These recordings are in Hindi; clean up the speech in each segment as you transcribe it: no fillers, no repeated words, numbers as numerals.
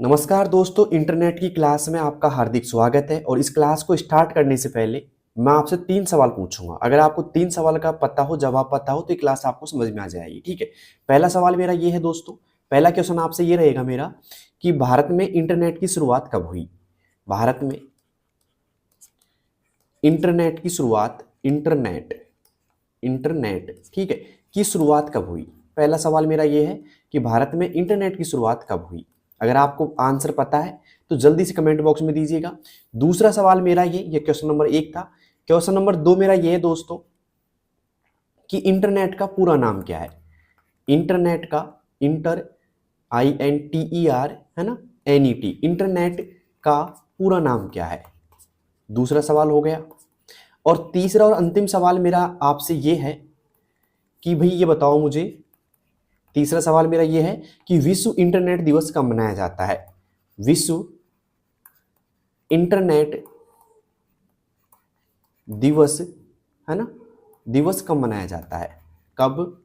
नमस्कार दोस्तों, इंटरनेट की क्लास में आपका हार्दिक स्वागत है। और इस क्लास को स्टार्ट करने से पहले मैं आपसे 3 सवाल पूछूंगा। अगर आपको 3 सवाल का पता हो, जवाब पता हो, तो ये क्लास आपको समझ में आ जाएगी। ठीक है। पहला सवाल मेरा ये है दोस्तों, पहला क्वेश्चन आपसे ये रहेगा मेरा कि भारत में इंटरनेट की शुरुआत कब हुई। भारत में इंटरनेट की शुरुआत, इंटरनेट ठीक है, की शुरुआत कब हुई। पहला सवाल मेरा ये है कि भारत में इंटरनेट की शुरुआत कब हुई। अगर आपको आंसर पता है तो जल्दी से कमेंट बॉक्स में दीजिएगा। दूसरा सवाल मेरा ये क्वेश्चन नंबर 1 था। क्वेश्चन नंबर 2 मेरा ये है दोस्तों कि इंटरनेट का पूरा नाम क्या है। इंटरनेट का, इंटर INTER है ना, NET, इंटरनेट का पूरा नाम क्या है। दूसरा सवाल हो गया। और तीसरा और अंतिम सवाल मेरा आपसे ये है कि भाई ये बताओ मुझे, तीसरा सवाल मेरा ये है कि विश्व इंटरनेट दिवस कब मनाया जाता है। विश्व इंटरनेट दिवस है ना, दिवस कब मनाया जाता है, कब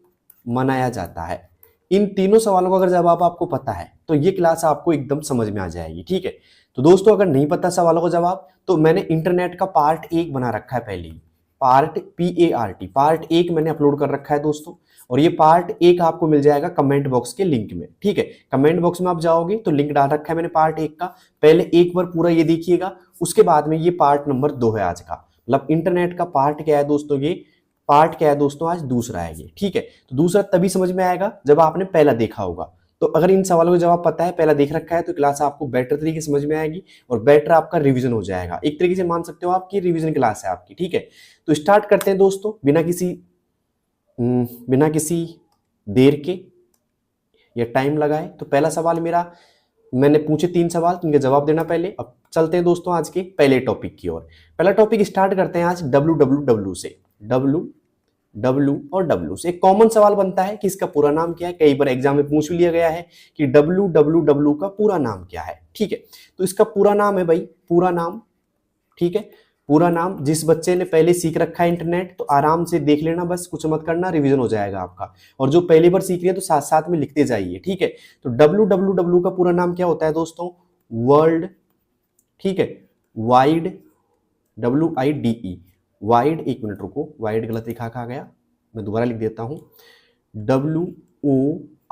मनाया जाता है। इन तीनों सवालों का अगर जवाब आपको पता है तो ये क्लास आपको एकदम समझ में आ जाएगी। ठीक है। तो दोस्तों अगर नहीं पता सवालों का जवाब तो मैंने इंटरनेट का पार्ट 1 बना रखा है पहले ही, पार्ट 1 मैंने अपलोड कर रखा है दोस्तों। और ये पार्ट 1 आपको मिल जाएगा कमेंट बॉक्स के लिंक में। ठीक है। कमेंट बॉक्स में आप जाओगे तो लिंक डाल रखा है मैंने पार्ट 1 का। पहले एक बार पूरा ये देखिएगा, उसके बाद में ये पार्ट नंबर 2 है आज का। मतलब इंटरनेट का पार्ट क्या है दोस्तों, ये पार्ट क्या है दोस्तों, आज दूसरा है ये। ठीक है। तो दूसरा तभी समझ में आएगा जब आपने पहला देखा होगा। तो अगर इन सवालों का जवाब पता है, पहला देख रखा है, तो क्लास आपको बेटर तरीके से समझ में आएगी और बेटर आपका रिवीजन हो जाएगा। एक तरीके से मान सकते हो आपकी रिवीजन क्लास है आपकी। ठीक है। तो स्टार्ट करते हैं दोस्तों बिना किसी देर के या टाइम लगाए। तो पहला सवाल मेरा, मैंने पूछे 3 सवाल, तो इनका जवाब देना पहले। अब चलते हैं दोस्तों आज के पहले टॉपिक की ओर। पहला टॉपिक स्टार्ट करते हैं आज WWW से। W से एक कॉमन सवाल बनता है कि इसका पूरा नाम क्या है। कई बार एग्जाम में पूछ लिया गया है कि WWW का पूरा नाम क्या है। ठीक है। तो इसका पूरा नाम है भाई, पूरा नाम। ठीक है। पूरा नाम, जिस बच्चे ने पहले सीख रखा है इंटरनेट तो आराम से देख लेना, बस कुछ मत करना, रिवीजन हो जाएगा आपका। और जो पहली बार सीख रहे हैं तो साथ साथ में लिखते जाइए। ठीक है। तो WWW का पूरा नाम क्या होता है दोस्तों, वर्ल्ड, ठीक है, वाइड, WIDE, वाइड। एक मिनट रुको, वाइड गलत लिखा आ गया, मैं दोबारा लिख देता हूं,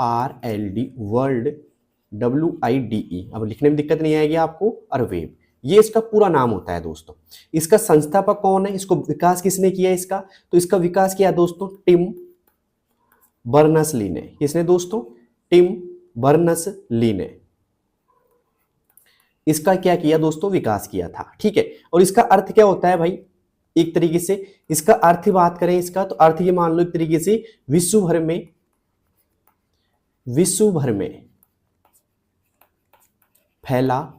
WORLD, वर्ल्ड, WIDE। अब लिखने में दिक्कत नहीं आएगी आपको, अरवेब, ये इसका पूरा नाम होता है दोस्तों। इसका संस्थापक कौन है, इसको विकास किसने किया इसका, तो इसका विकास किया दोस्तों टिम बर्नर्स-ली ने। किसने दोस्तों, टिम बर्नर्स-ली ने इसका क्या किया दोस्तों, विकास किया था। ठीक है। और इसका अर्थ क्या होता है भाई, एक तरीके से इसका अर्थ बात करें इसका, तो अर्थ ये मान लो एक तरीके से विश्व भर में फैला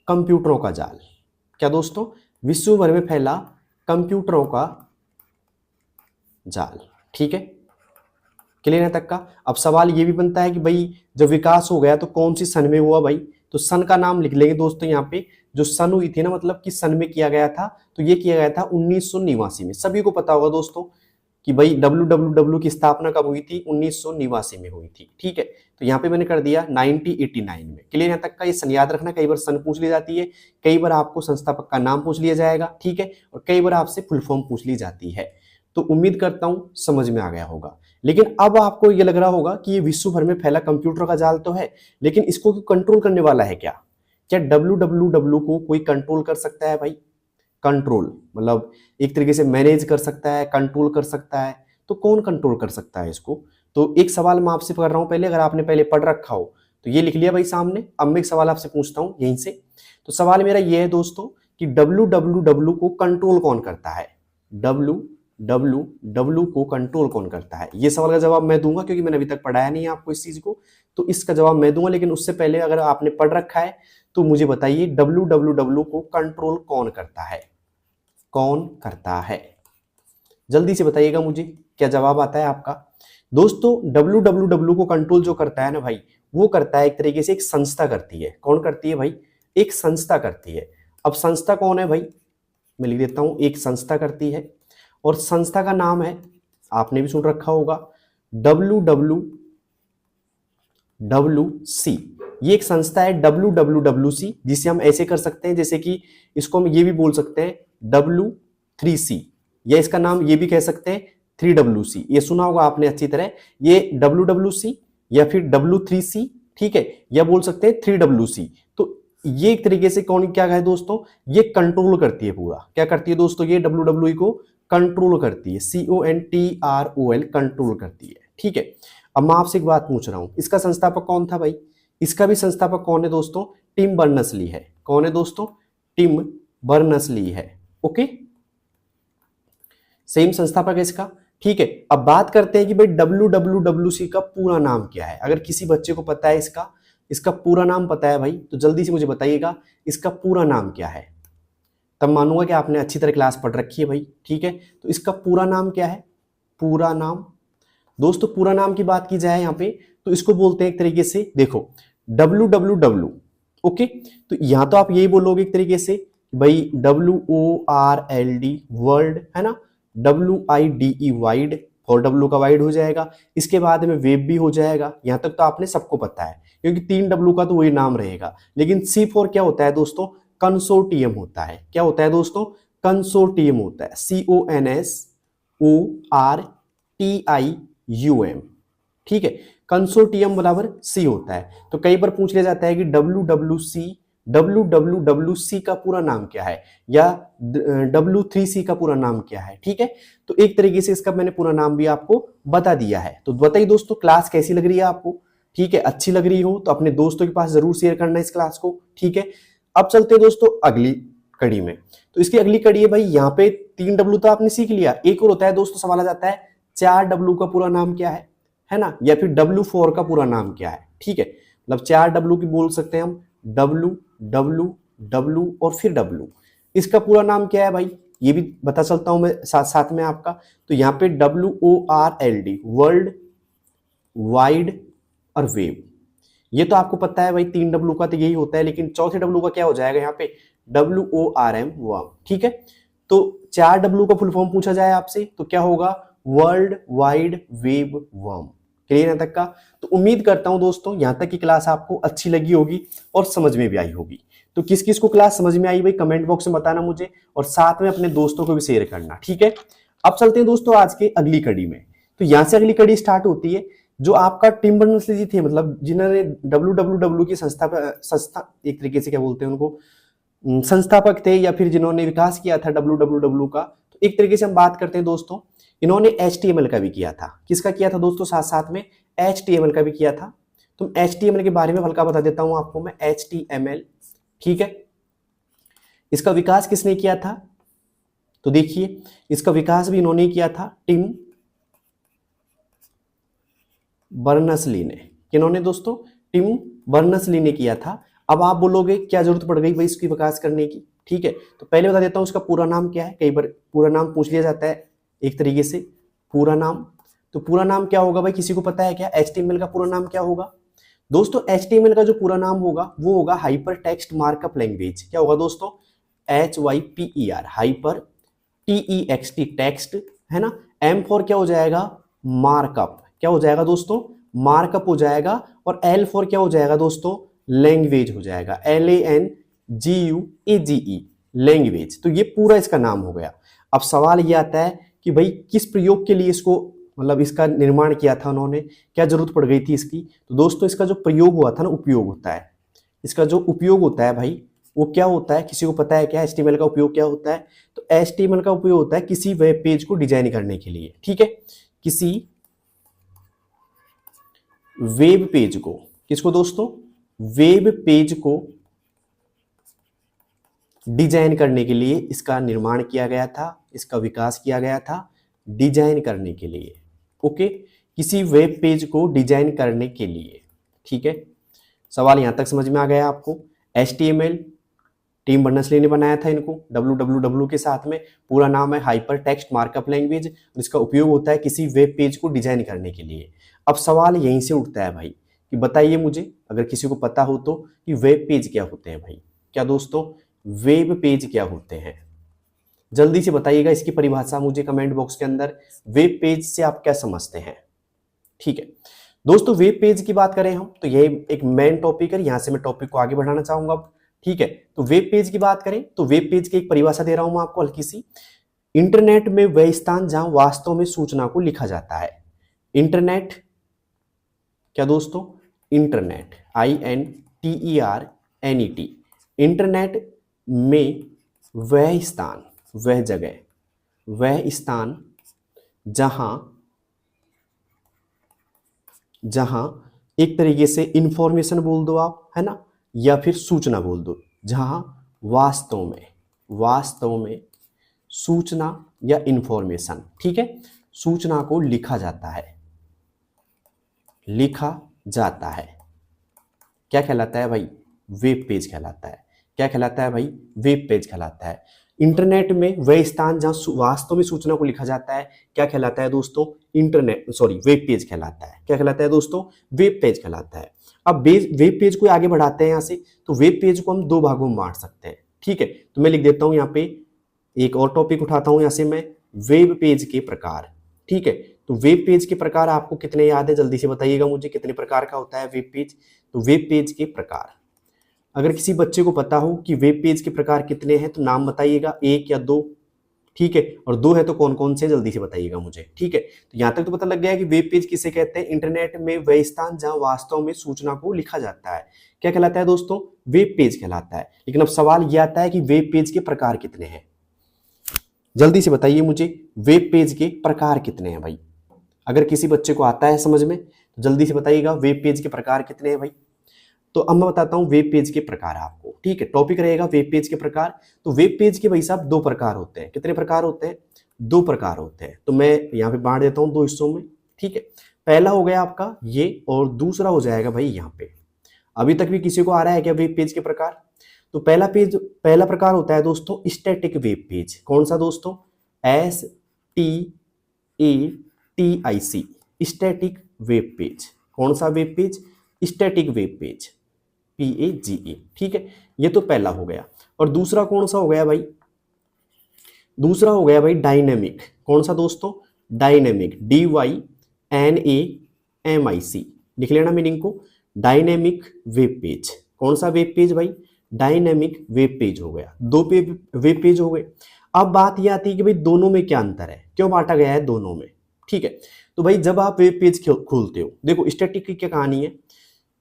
कंप्यूटरों का जाल। क्या दोस्तों, विश्व भर में फैला कंप्यूटरों का जाल। ठीक है, क्लियर है तक का। अब सवाल ये भी बनता है कि भाई जब विकास हो गया तो कौन सी सन में हुआ भाई, तो सन का नाम लिख लेंगे दोस्तों। यहाँ पे जो सन हुई थी ना, मतलब कि सन में किया गया था, तो ये किया गया था 1989 में। सभी को पता होगा दोस्तों कि भाई WWW की स्थापना कब हुई थी, 1989 में हुई थी। ठीक है। तो यहाँ पे मैंने कर दिया 1989 में। क्लियर यहाँ तक का। ये सन याद रखना, कई बार सन पूछ ली जाती है, कई बार आपको संस्थापक का नाम पूछ लिया जाएगा। ठीक है। और कई बार आपसे फुल फॉर्म पूछ ली जाती है। तो उम्मीद करता हूं समझ में आ गया होगा। लेकिन अब आपको ये लग रहा होगा कि ये विश्व भर में फैला कंप्यूटर का जाल तो है, लेकिन इसको कंट्रोल करने वाला है क्या, क्या WWW को कोई कंट्रोल कर सकता है भाई। कंट्रोल मतलब एक तरीके से मैनेज कर सकता है, कंट्रोल कर सकता है, तो कौन कंट्रोल कर सकता है इसको। तो एक सवाल मैं आपसे कर रहा हूं पहले, अगर आपने पहले पढ़ रखा हो तो ये लिख लिया भाई सामने। अब मैं एक सवाल आपसे पूछता हूं यहीं से। तो सवाल मेरा ये है दोस्तों कि WWW को कंट्रोल कौन करता है, WWW को कंट्रोल कौन करता है। ये सवाल का जवाब मैं दूंगा क्योंकि मैंने अभी तक पढ़ाया नहीं है आपको इस चीज को, तो इसका जवाब मैं दूंगा। लेकिन उससे पहले अगर आपने पढ़ रखा है तो मुझे बताइए WWW को कंट्रोल कौन करता है, कौन करता है, जल्दी से बताइएगा मुझे क्या जवाब आता है आपका। दोस्तों WWW को कंट्रोल जो करता है ना भाई, वो करता है एक तरीके से एक संस्था करती है। कौन करती है भाई, एक संस्था करती है। अब संस्था कौन है भाई, मैं लिख देता हूं, एक संस्था करती है और संस्था का नाम है, आपने भी सुन रखा होगा, WWWC। ये एक संस्था है WWWC, जिसे हम ऐसे कर सकते हैं जैसे कि इसको हम ये भी बोल सकते हैं W3C, या इसका नाम ये भी कह सकते हैं 3WC। ये सुना होगा आपने अच्छी तरह, ये WWC या फिर W3C, ठीक है, या बोल सकते हैं 3WC। तो ये एक तरीके से कौन क्या है दोस्तों, ये कंट्रोल करती है पूरा। क्या करती है दोस्तों, ये WWE को कंट्रोल करती है, CONTROL, कंट्रोल करती है, ठीक है। अब मैं आपसे एक बात पूछ रहा हूं, इसका संस्थापक कौन था भाई? इसका भी संस्थापक कौन है दोस्तों? टिम बर्नर्स-ली है। कौन है दोस्तों? टिम बर्नर्स-ली है। ओके, सेम संस्थापक है इसका, ठीक है। अब बात करते हैं कि भाई WWWC का पूरा नाम क्या है। अगर किसी बच्चे को पता है इसका पूरा नाम पता है भाई, तो जल्दी से मुझे बताइएगा इसका पूरा नाम क्या है, तब मानूंगा कि आपने अच्छी तरह क्लास पढ़ रखी है भाई, ठीक है। तो इसका पूरा नाम क्या है? पूरा नाम दोस्तों, पूरा नाम की बात की जाए यहाँ पे तो इसको बोलते हैं एक तरीके से, देखो WWW, ओके। तो यहां तो आप यही बोलोगे एक तरीके से भाई WORLD, वर्ल्ड, है ना, WIDE, वाइड, और W का वाइड हो जाएगा, इसके बाद में वेब भी हो जाएगा। यहां तक तो आपने सबको पता है, क्योंकि 3W का तो वही नाम रहेगा। लेकिन C4 क्या होता है दोस्तों? कंसोर्टियम होता है। क्या होता है दोस्तों? कंसोर्टियम होता है, CONSORTIUM, ठीक है। कंसोर्टियम बराबर C होता है। तो कई बार पूछ लिया जाता है कि WWWC का पूरा नाम क्या है, या W3C का पूरा नाम क्या है, ठीक है। तो एक तरीके से इसका मैंने पूरा नाम भी आपको बता दिया है। तो बताइए दोस्तों, क्लास कैसी लग रही है आपको? ठीक है, अच्छी लग रही हो तो अपने दोस्तों के पास जरूर शेयर करना इस क्लास को, ठीक है। अब चलते हैं दोस्तों अगली कड़ी में। तो इसकी अगली कड़ी है भाई, यहाँ पे 3W तो आपने सीख लिया, एक और होता है दोस्तों, सवाल आ जाता है 4W का पूरा नाम क्या है ना, या फिर W4 का पूरा नाम क्या है, ठीक है। मतलब 4W की बोल सकते हैं हम, W W W और फिर W। इसका पूरा नाम क्या है भाई, ये भी बता चलता हूं मैं साथ साथ में आपका। तो यहाँ पे WORLD, वर्ल्ड, वाइड और वेब, ये तो आपको पता है भाई। 3W का तो यही होता है, लेकिन चौथे W का क्या हो जाएगा यहाँ पे? WORM, वर्म, ठीक है। तो 4W का फुल फॉर्म पूछा जाए आपसे तो क्या होगा? World wide web worm. Clear है तक का? तो उम्मीद करता हूं दोस्तों यहां तक की क्लास आपको अच्छी लगी होगी और समझ में भी आई होगी। तो किस किस को क्लास समझ में आई भाई, कमेंट बॉक्स में बताना मुझे, और साथ में अपने दोस्तों को भी शेयर करना, ठीक है। अब चलते हैं दोस्तों आज के अगली कड़ी में। तो यहां से अगली कड़ी स्टार्ट होती है, जो आपका टिम बर्नर्स-ली जी थे, मतलब जिन्होंने WWW की संस्था एक तरीके से क्या बोलते हैं उनको, संस्थापक थे, या फिर जिन्होंने विकास किया था WWW का। तो एक तरीके से हम बात करते हैं दोस्तों, इन्होंने HTML का भी किया था। किसका किया था दोस्तों? साथ साथ में HTML का भी किया था। तो HTML के बारे में हल्का बता देता हूं आपको मैं, HTML, ठीक है। इसका विकास किसने किया था? तो देखिए, इसका विकास भी इन्होंने किया था, टिम बर्नर्स-ली ने। किन्होंने दोस्तों? टिम बर्नर्स-ली ने किया था। अब आप बोलोगे क्या जरूरत पड़ गई भाई इसकी विकास करने की, ठीक है। तो पहले बता देता हूं उसका पूरा नाम क्या है, कई बार पूरा नाम पूछ लिया जाता है एक तरीके से, पूरा नाम। तो पूरा नाम क्या होगा भाई, किसी को पता है क्या? HTML का पूरा नाम क्या होगा दोस्तों? HTML का जो पूरा नाम होगा वो होगा हाइपर टेक्स्ट मार्कअप लैंग्वेज। क्या होगा दोस्तों? HYPER, हाइपर, TEXT, टेक्स्ट, है ना। M फॉर क्या हो जाएगा? मार्कअप। क्या हो जाएगा दोस्तों? मार्कअप हो जाएगा। और L फॉर क्या हो जाएगा दोस्तों? लैंग्वेज हो जाएगा, LANGUAGE, लैंग्वेज। तो ये पूरा इसका नाम हो गया। अब सवाल ये आता है कि भाई किस प्रयोग के लिए इसको, मतलब इसका निर्माण किया था उन्होंने, क्या जरूरत पड़ गई थी इसकी? तो दोस्तों इसका जो प्रयोग हुआ था ना, उपयोग होता है, इसका जो उपयोग होता है भाई वो क्या होता है, किसी को पता है क्या HTML का उपयोग क्या होता है? तो HTML का उपयोग होता है किसी वेब पेज को डिजाइन करने के लिए, ठीक है। किसी वेब पेज को, किसको दोस्तों? वेब पेज को डिजाइन करने के लिए इसका निर्माण किया गया था, इसका विकास किया गया था डिजाइन करने के लिए, ओके। किसी वेब पेज को डिजाइन करने के लिए, ठीक है। सवाल यहां तक समझ में आ गया आपको? HTML टिम बर्नर्स-ली ने बनाया था इनको WWW के साथ में। पूरा नाम है हाइपर टेक्स्ट मार्कअप लैंग्वेज, और इसका उपयोग होता है किसी वेब पेज को डिजाइन करने के लिए। अब सवाल यहीं से उठता है भाई कि बताइए मुझे, अगर किसी को पता हो तो, कि वेब पेज क्या होते हैं भाई? क्या दोस्तों वेब पेज क्या होते हैं? जल्दी से बताइएगा इसकी परिभाषा मुझे कमेंट बॉक्स के अंदर। वेब पेज से आप क्या समझते हैं, ठीक है। दोस्तों वेब पेज की बात करें हम तो ये एक मेन टॉपिक है, यहां से मैं टॉपिक को आगे बढ़ाना चाहूंगा अब। ठीक है, तो वेब पेज की बात करें तो वेब पेज की एक परिभाषा दे रहा हूं मैं आपको हल्की सी। इंटरनेट में वह स्थान जहां वास्तव में सूचना को लिखा जाता है। इंटरनेट क्या दोस्तों, इंटरनेट INTERNET, इंटरनेट में वह स्थान, वह जगह, वह स्थान जहां एक तरीके से इंफॉर्मेशन बोल दो आप, है ना, या फिर सूचना बोल दो, जहां वास्तव में सूचना या इंफॉर्मेशन, ठीक है, सूचना को लिखा जाता है, क्या कहलाता है भाई, वेब पेज कहलाता है। क्या कहलाता है भाई, वेब पेज कहलाता है। इंटरनेट में वह स्थान जहां वास्तव में सूचना को लिखा जाता है क्या कहलाता है दोस्तों, वेब पेज कहलाता है। क्या कहलाता है दोस्तों, वेब पेज कहलाता है। अब वेब पेज को आगे बढ़ाते हैं यहां से, तो वेब पेज को हम दो भागों में बांट सकते हैं। ठीक है, तो मैं लिख देता हूं यहाँ पे, एक और टॉपिक उठाता हूं यहां से मैं, वेब पेज के प्रकार। ठीक है, तो वेब पेज के प्रकार आपको कितने याद है, जल्दी से बताइएगा मुझे, कितने प्रकार का होता है वेब पेज। तो वेब पेज के प्रकार, अगर किसी बच्चे को पता हो कि वेब पेज के प्रकार कितने हैं तो नाम बताइएगा, एक या दो। ठीक है, और दो है तो कौन कौन से, जल्दी से बताइएगा मुझे। ठीक है, तो यहां तक तो पता लग गया कि वेब पेज किसे कहते हैं, इंटरनेट में वह स्थान जहां वास्तव में सूचना को लिखा जाता है। क्या कहलाता है दोस्तों, वेब पेज कहलाता है। लेकिन अब सवाल यह आता है कि वेब पेज के प्रकार कितने हैं, जल्दी से बताइए मुझे, वेब पेज के प्रकार कितने हैं भाई। अगर किसी बच्चे को आता है समझ में तो जल्दी से बताइएगा, वेब पेज के प्रकार कितने हैं भाई। तो अब मैं बताता हूं वेब पेज के प्रकार आपको। ठीक है, टॉपिक रहेगा वेब पेज के प्रकार। तो वेब पेज के भाई साहब दो प्रकार होते हैं। कितने प्रकार होते हैं, दो प्रकार होते हैं। तो मैं यहाँ पे बांट देता हूं दो हिस्सों में। ठीक है, पहला हो गया आपका ये, और दूसरा हो जाएगा भाई यहाँ पे। अभी तक भी किसी को आ रहा है क्या वेब पेज के प्रकार। तो पहला प्रकार होता है दोस्तों स्टैटिक वेब पेज। कौन सा दोस्तों, STATIC, स्टैटिक वेब पेज। कौन सा web page, static web page, PAGE। ठीक है, ये तो पहला हो गया। और दूसरा कौन सा हो गया भाई, दूसरा हो गया भाई डायनेमिक। कौन सा दोस्तों, डायनेमिक, DYNAMIC, लिख लेना मीनिंग को, डायनेमिक वेब पेज। कौन सा वेब पेज भाई, डायनेमिक वेब पेज हो गया। दो वेब पेज हो गए। अब बात यह आती है कि भाई दोनों में क्या अंतर है, क्यों बांटा गया है दोनों में। ठीक है, तो भाई जब आप वेब पेज खोलते हो, देखो स्टैटिक की क्या कहानी है,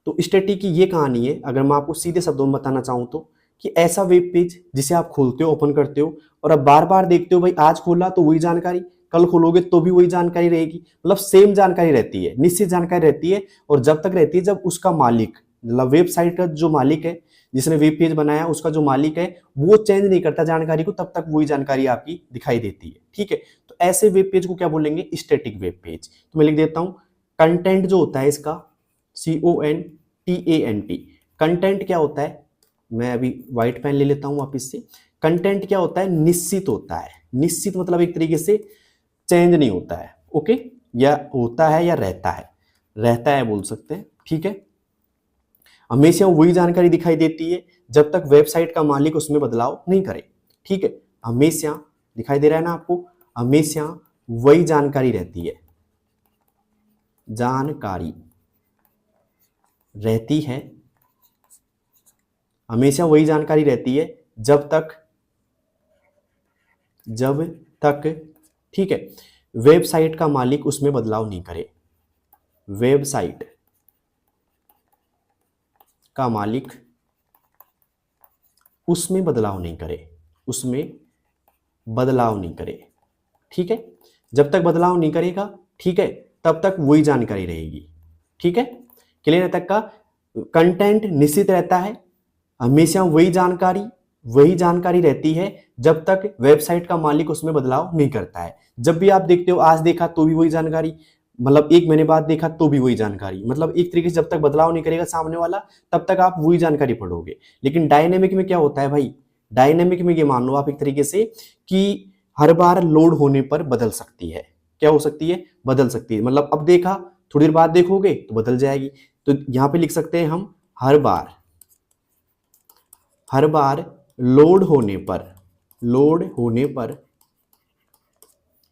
तो स्टैटिक की ये कहानी है, अगर मैं आपको सीधे शब्दों में बताना चाहूं तो, कि ऐसा वेब पेज जिसे आप खोलते हो, ओपन करते हो, और अब बार बार देखते हो, भाई आज खोला तो वही जानकारी, कल खोलोगे तो भी वही जानकारी रहेगी, मतलब सेम जानकारी रहती है, निश्चित जानकारी रहती है। और जब तक रहती है जब उसका मालिक, मतलब वेबसाइट का जो मालिक है, जिसने वेब पेज बनाया, उसका जो मालिक है वो चेंज नहीं करता जानकारी को, तब तक वही जानकारी आपकी दिखाई देती है। ठीक है, तो ऐसे वेब पेज को क्या बोलेंगे, स्टैटिक वेब पेज। तो मैं लिख देता हूं, कंटेंट जो होता है इसका, CONTENT, कंटेंट क्या होता है, मैं अभी व्हाइट पेन ले लेता हूं वापिस से। कंटेंट क्या होता है, निश्चित होता है। निश्चित मतलब एक तरीके से चेंज नहीं होता है, ओके, या होता है या रहता है बोल सकते हैं। ठीक है, हमेशा वही जानकारी दिखाई देती है जब तक वेबसाइट का मालिक उसमें बदलाव नहीं करे। ठीक है, हमेशा दिखाई दे रहा है ना आपको, हमेशा वही जानकारी रहती है, जानकारी रहती है, हमेशा वही जानकारी रहती है जब तक ठीक है, वेबसाइट का मालिक उसमें बदलाव नहीं करे। वेबसाइट का मालिक उसमें बदलाव नहीं करे, ठीक है, जब तक बदलाव नहीं करेगा, ठीक है, तब तक वही जानकारी रहेगी। ठीक है, क्लियर तक का। कंटेंट निश्चित रहता है, हमेशा वही जानकारी रहती है जब तक वेबसाइट का मालिक उसमें बदलाव नहीं करता है। जब भी आप देखते हो, आज देखा तो भी वही जानकारी, मतलब एक महीने बाद देखा तो भी वही जानकारी, मतलब एक तरीके से जब तक बदलाव नहीं करेगा सामने वाला, तब तक आप वही जानकारी पढ़ोगे। लेकिन डायनेमिक में क्या होता है भाई, डायनेमिक में ये मान लो आप एक तरीके से कि हर बार लोड होने पर बदल सकती है। क्या हो सकती है, बदल सकती है, मतलब अब देखा थोड़ी देर बाद देखोगे तो बदल जाएगी। तो यहां पे लिख सकते हैं हम, हर बार लोड होने पर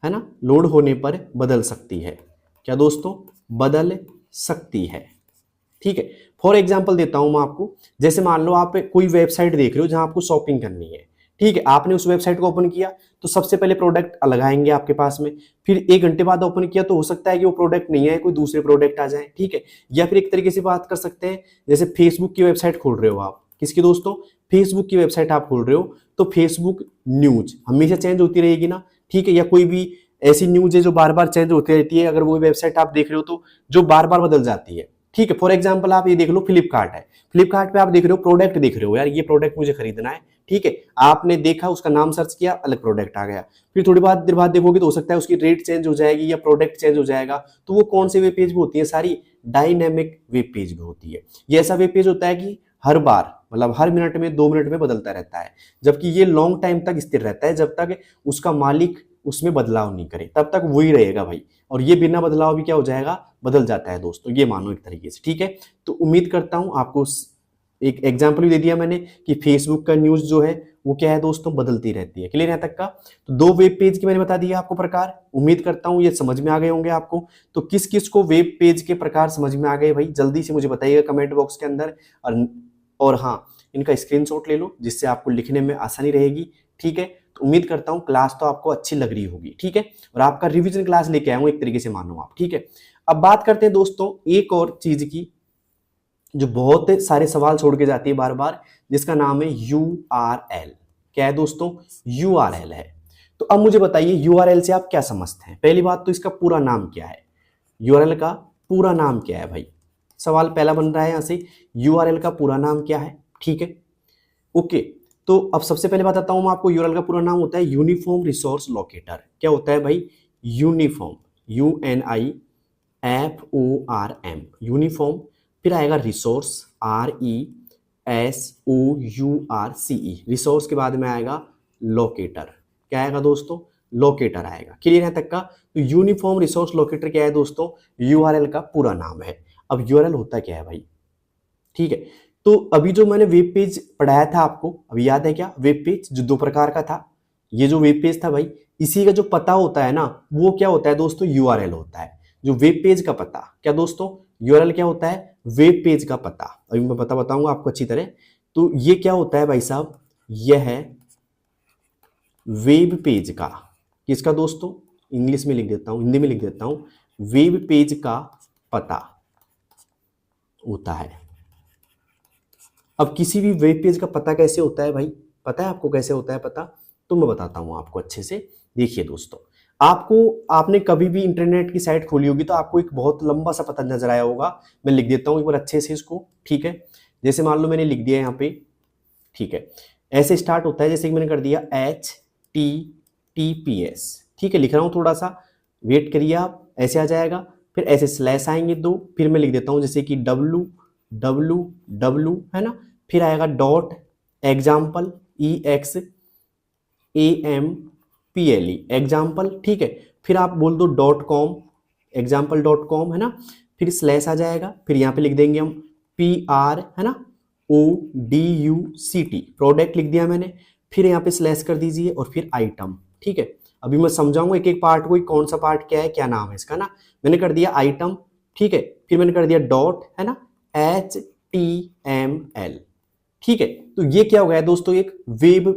है ना, लोड होने पर बदल सकती है। क्या दोस्तों, बदल सकती है। ठीक है, फॉर एग्जाम्पल देता हूं मैं आपको, जैसे मान लो आप कोई वेबसाइट देख रहे हो जहां आपको शॉपिंग करनी है। ठीक है, आपने उस वेबसाइट को ओपन किया तो सबसे पहले प्रोडक्ट अलग आएंगे आपके पास में, फिर 1 घंटे बाद ओपन किया तो हो सकता है कि वो प्रोडक्ट नहीं आए, कोई दूसरे प्रोडक्ट आ जाए। ठीक है, या फिर एक तरीके से बात कर सकते हैं, जैसे फेसबुक की वेबसाइट खोल रहे हो आप, किसकी दोस्तों, फेसबुक की वेबसाइट आप खोल रहे हो, तो फेसबुक न्यूज हमेशा चेंज होती रहेगी ना। ठीक है, या कोई भी ऐसी न्यूज है जो बार बार चेंज होती रहती है, अगर वो वेबसाइट आप देख रहे हो तो जो बार बार बदल जाती है। ठीक है, फॉर एग्जाम्पल आप ये देख लो, फ्लिपकार्ट है, फ्लिपकार्ट पे आप देख रहे हो प्रोडक्ट देख रहे हो, यार ये प्रोडक्ट मुझे खरीदना है। ठीक है, आपने देखा, उसका नाम सर्च किया, अलग प्रोडक्ट आ गया, फिर थोड़ी देर बाद देखोगे तो हो सकता है उसकी रेट चेंज हो जाएगी या प्रोडक्ट चेंज हो जाएगा। तो वो कौन से वेब पेज पे होती है, सारी डायनेमिक वेब पेज पे होती है। ये ऐसा वेब पेज होता है कि हर बार मतलब हर मिनट में 2 मिनट में बदलता रहता है, जबकि ये लॉन्ग टाइम तक स्थिर रहता है, जब तक उसका मालिक उसमें बदलाव नहीं करे तब तक वही रहेगा भाई। और ये बिना बदलाव भी क्या हो जाएगा, बदल जाता है दोस्तों, ये मानो एक तरीके से। ठीक है, तो उम्मीद करता हूं आपको एक एग्जाम्पल भी दे दिया मैंने कि फेसबुक का न्यूज जो है वो क्या है दोस्तों, बदलती रहती है। क्लियर यहाँ तक का, तो 2 वेब पेज की मैंने बता दिया आपको प्रकार। उम्मीद करता हूं ये समझ में आ गए होंगे आपको। तो किस किस को वेब पेज के प्रकार समझ में आ गए भाई, जल्दी से मुझे बताइएगा कमेंट बॉक्स के अंदर। और हाँ, इनका स्क्रीनशॉट ले लो जिससे आपको लिखने में आसानी रहेगी। ठीक है, तो उम्मीद करता हूं क्लास तो आपको अच्छी लग रही होगी। ठीक है, और आपका रिवीजन क्लास लेके आऊंगा एक तरीके से, मानो आप। ठीक है, अब बात करते हैं दोस्तों एक और चीज की जो बहुत सारे सवाल छोड़ के जाती है बार बार, जिसका नाम है URL। क्या है दोस्तों, URL है। तो अब मुझे बताइए URL से आप क्या समझते हैं। पहली बात तो इसका पूरा नाम क्या है, URL का पूरा नाम क्या है भाई, सवाल पहला बन रहा है यहां से, URL का पूरा नाम क्या है। ठीक है, ओके, तो अब सबसे पहले बताता हूं मैं आपको, यूआरएल का पूरा नाम होता है यूनिफॉर्म रिसोर्स लोकेटर। क्या होता है भाई, यूनिफॉर्म, UNIFORM, यूनिफॉर्म, फिर आएगा रिसोर्स, RESOURCE, रिसोर्स के बाद में आएगा लोकेटर। क्या आएगा दोस्तों, लोकेटर आएगा। क्लियर है तक का, तो यूनिफॉर्म रिसोर्स लोकेटर क्या है दोस्तों, यूआरएल का पूरा नाम है। अब यूआरएल होता क्या है भाई, ठीक है, तो अभी जो मैंने वेब पेज पढ़ाया था आपको, अभी याद है क्या, वेब पेज जो 2 प्रकार का था, ये जो वेब पेज था भाई, इसी का जो पता होता है ना, वो क्या होता है दोस्तों, यूआरएल होता है। जो वेब पेज का पता, क्या दोस्तों, यूआरएल क्या होता है, वेब पेज का पता। अभी मैं पता बताऊंगा आपको अच्छी तरह। तो ये क्या होता है भाई साहब, यह है वेब पेज का, किसका दोस्तों, इंग्लिश में लिख देता हूं, हिंदी में लिख देता हूं, वेब पेज का पता होता है। अब किसी भी वेब पेज का पता कैसे होता है भाई, पता है आपको कैसे होता है पता, तो मैं बताता हूं आपको अच्छे से। देखिए दोस्तों, आपने कभी भी इंटरनेट की साइट खोली होगी तो आपको एक बहुत लंबा सा पता नजर आया होगा। मैं लिख देता हूं एक बार अच्छे से इसको। ठीक है, जैसे मान लो मैंने लिख दिया यहाँ पे। ठीक है, ऐसे स्टार्ट होता है, जैसे कि मैंने कर दिया HTTPS। ठीक है, लिख रहा हूं, थोड़ा सा वेट करिए आप, ऐसे आ जाएगा। फिर ऐसे स्लैश आएंगे 2, फिर मैं लिख देता हूं जैसे कि www, है ना, फिर आएगा डॉट एग्जाम्पल, EXAMPLE, एग्जाम्पल। ठीक है, फिर आप बोल दो .com, example.com, है ना, फिर स्लैश आ जाएगा, फिर यहाँ पे लिख देंगे हम PR, है ना, ODUCT, प्रोडक्ट लिख दिया मैंने, फिर यहाँ पे स्लैश कर दीजिए और फिर आइटम। ठीक है, अभी मैं समझाऊंगा एक एक पार्ट को, कौन सा पार्ट क्या है, क्या नाम है इसका ना। मैंने कर दिया आइटम, ठीक है, फिर मैंने कर दिया डॉट, है ना, HTML। ठीक है, तो ये क्या हो गया दोस्तों, एक वेब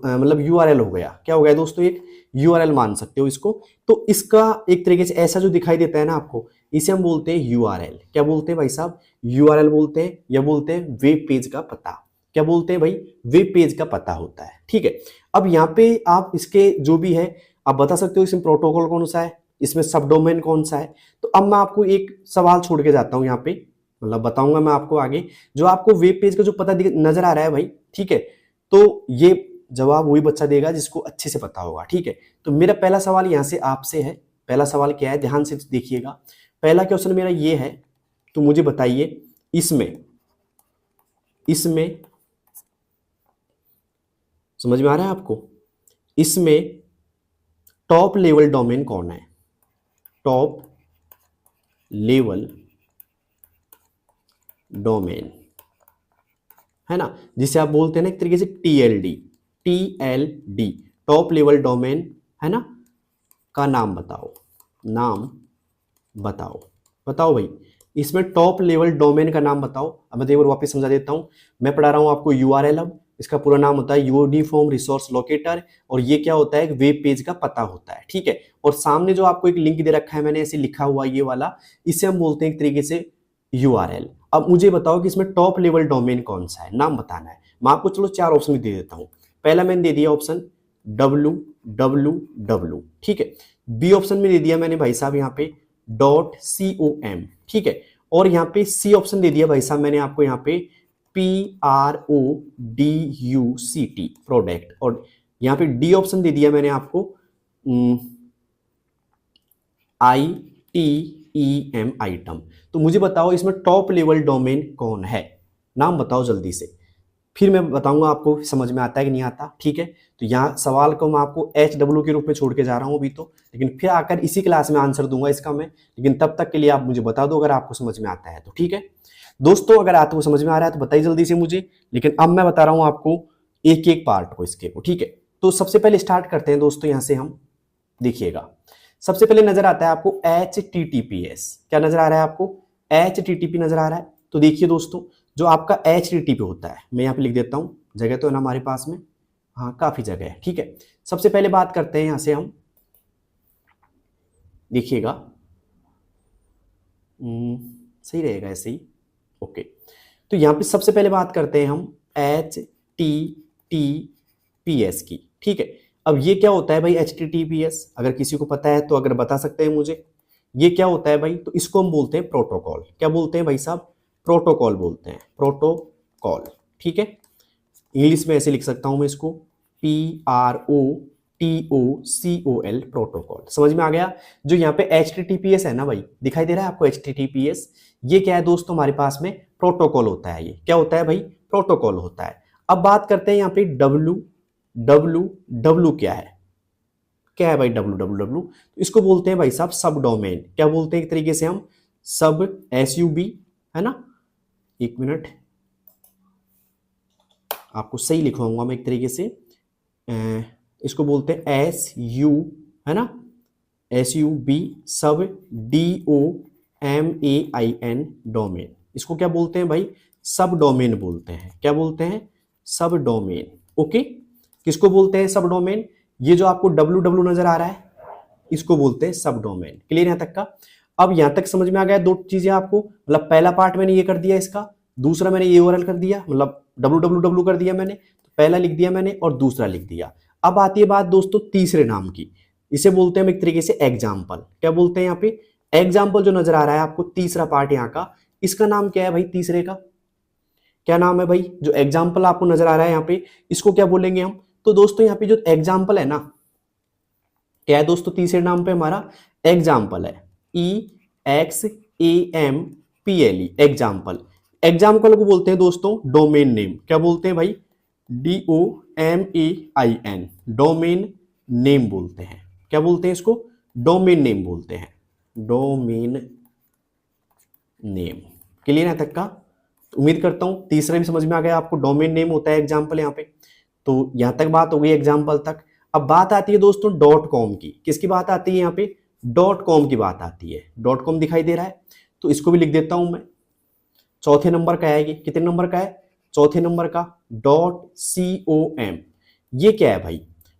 मतलब यूआरएल हो गया। क्या हो गया दोस्तों, एक यूआरएल मान सकते हो इसको। तो इसका एक तरीके से ऐसा जो दिखाई देता है ना आपको, इसे हम बोलते हैं यूआरएल। क्या बोलते हैं भाई साहब, यूआरएल बोलते हैं, या बोलते हैं वेब पेज का पता। क्या बोलते हैं भाई, वेब पेज का पता होता है। ठीक है, अब यहाँ पे आप इसके जो भी है आप बता सकते हो, इसमें प्रोटोकॉल कौन सा है, इसमें सब डोमेन कौन सा है। तो अब मैं आपको एक सवाल छोड़ के जाता हूं यहाँ पे, मतलब बताऊंगा मैं आपको आगे, जो आपको वेब पेज का जो पता नजर आ रहा है भाई। ठीक है, तो ये जवाब वही बच्चा देगा जिसको अच्छे से पता होगा। ठीक है, तो मेरा पहला सवाल यहां से आपसे है, पहला सवाल क्या है, ध्यान से देखिएगा। पहला क्वेश्चन मेरा ये है, तो मुझे बताइए इसमें समझ में आ रहा है आपको, इसमें टॉप लेवल डोमेन कौन है, टॉप लेवल डोमेन, है ना, जिसे आप बोलते हैं ना एक तरीके से TLD, टॉप लेवल डोमेन, है ना, का नाम बताओ, नाम बताओ, बताओ भाई, इसमें टॉप लेवल डोमेन का नाम बताओ। अब मैं एक बार वापस समझा देता हूँ। मैं पढ़ा रहा हूँ आपको यूआरएल। अब इसका पूरा नाम होता है यूनिफॉर्म रिसोर्स लोकेटर, और ये क्या होता है, एक वेब पेज का पता होता है, ठीक है। और सामने जो आपको एक लिंक दे रखा है मैंने ऐसे लिखा हुआ ये वाला, इसे हम बोलते हैं एक तरीके से यूआरएल। अब मुझे बताओ कि इसमें टॉप लेवल डोमेन कौन सा है, नाम बताना है। मैं आपको चलो 4 ऑप्शन दे देता हूँ। पहला मैंने दे दिया ऑप्शन www, ठीक है। बी ऑप्शन में दे दिया मैंने भाई साहब यहाँ पे .com, ठीक है। और यहाँ पे सी ऑप्शन दे दिया भाई साहब मैंने आपको यहाँ पे PRODUCT, प्रोडक्ट। और यहाँ पे डी ऑप्शन दे दिया मैंने आपको ITEM, आइटम। तो मुझे बताओ इसमें टॉप लेवल डोमेन कौन है, नाम बताओ जल्दी से, फिर मैं बताऊंगा आपको समझ में आता है कि नहीं आता, ठीक है। तो यहाँ सवाल को मैं आपको HW के रूप में छोड़ के जा रहा हूँ अभी तो, लेकिन फिर आकर इसी क्लास में आंसर दूंगा इसका मैं। लेकिन तब तक के लिए आप मुझे बता दो अगर आपको समझ में आता है तो, ठीक है दोस्तों। अगर आपको समझ में आ रहा है तो बताइए जल्दी से मुझे। लेकिन अब मैं बता रहा हूँ आपको एक एक पार्ट को इसके को, ठीक है। तो सबसे पहले स्टार्ट करते हैं दोस्तों, यहाँ से हम देखिएगा। सबसे पहले नजर आता है आपको HTTPS। क्या नजर आ रहा है आपको, HTTP नजर आ रहा है। तो देखिए दोस्तों, जो आपका HTTP होता है, मैं यहाँ पे लिख देता हूँ, जगह तो है ना हमारे पास में, हाँ काफी जगह है, ठीक है। सबसे पहले बात करते हैं यहाँ से हम, देखिएगा सही रहेगा ऐसे ही, ओके। तो यहाँ पे सबसे पहले बात करते हैं हम HTTPS की, ठीक है। अब ये क्या होता है भाई HTTPS, अगर किसी को पता है तो अगर बता सकते हैं मुझे, ये क्या होता है भाई। तो इसको हम बोलते हैं प्रोटोकॉल। क्या बोलते हैं भाई साहब, प्रोटोकॉल बोलते हैं, प्रोटोकॉल, ठीक है। इंग्लिश में ऐसे लिख सकता हूं मैं इसको PROTOCOL, प्रोटोकॉल। समझ में आ गया। जो यहाँ पे HTTPS है ना भाई, दिखाई दे रहा है आपको HTTPS, ये क्या है दोस्तों, हमारे पास में प्रोटोकॉल होता है। ये क्या होता है भाई, प्रोटोकॉल होता है। अब बात करते हैं यहाँ पे www क्या है, क्या है भाई www। तो इसको बोलते हैं भाई साहब सब डोमेन। क्या बोलते हैं एक तरीके से हम, सब SUB, है ना। एक मिनट, आपको सही लिखवाऊंगा मैं एक तरीके से, इसको बोलते हैं SU, है ना, SUB, सब DOMAIN, डोमेन। इसको क्या बोलते हैं भाई, सब डोमेन बोलते हैं। क्या बोलते हैं, सब डोमेन, ओके। किसको बोलते हैं सब डोमेन, ये जो आपको www नजर आ रहा है इसको बोलते हैं सब डोमेन। क्लियर यहां तक का। अब यहां तक समझ में आ गया दो चीजें आपको, मतलब पहला पार्ट मैंने ये कर दिया इसका, दूसरा मैंने ये URL कर दिया, मतलब www कर दिया मैंने, तो पहला लिख दिया मैंने और दूसरा लिख दिया। अब आती है बात दोस्तों तीसरे नाम की, इसे बोलते हैं हम एक तरीके से एग्जाम्पल। क्या बोलते हैं यहाँ पे, एग्जाम्पल जो नजर आ रहा है आपको तीसरा पार्ट यहाँ का, इसका नाम क्या है भाई, तीसरे का क्या नाम है भाई, जो एग्जाम्पल आपको नजर आ रहा है यहाँ पे, इसको क्या बोलेंगे हम। तो दोस्तों यहाँ पे जो एग्जाम्पल है ना, क्या है दोस्तों, तीसरे नाम पे हमारा एग्जाम्पल है, EXAMPLE, एग्जाम्पल। एग्जाम्पल को बोलते हैं दोस्तों डोमेन नेम। क्या बोलते हैं भाई, DOMAIN, डोमेन नेम बोलते हैं। क्या बोलते हैं इसको, डोमेन नेम बोलते हैं, डोमेन नेम। क्लियर है तक का। उम्मीद करता हूं तीसरा भी समझ में आ गया आपको, डोमेन नेम होता है एग्जाम्पल यहाँ पे। तो यहां तक बात हो गई एग्जाम्पल तक। अब बात आती है दोस्तों .com की। किसकी बात आती है यहाँ पे, .com की बात आती है। .com दिखाई दे रहा है, तो इसको भी लिख देता हूं मैं। चौथे नंबर का है ये, कितने नंबर का है, चौथे नंबर का। .com, ये क्या है भाई,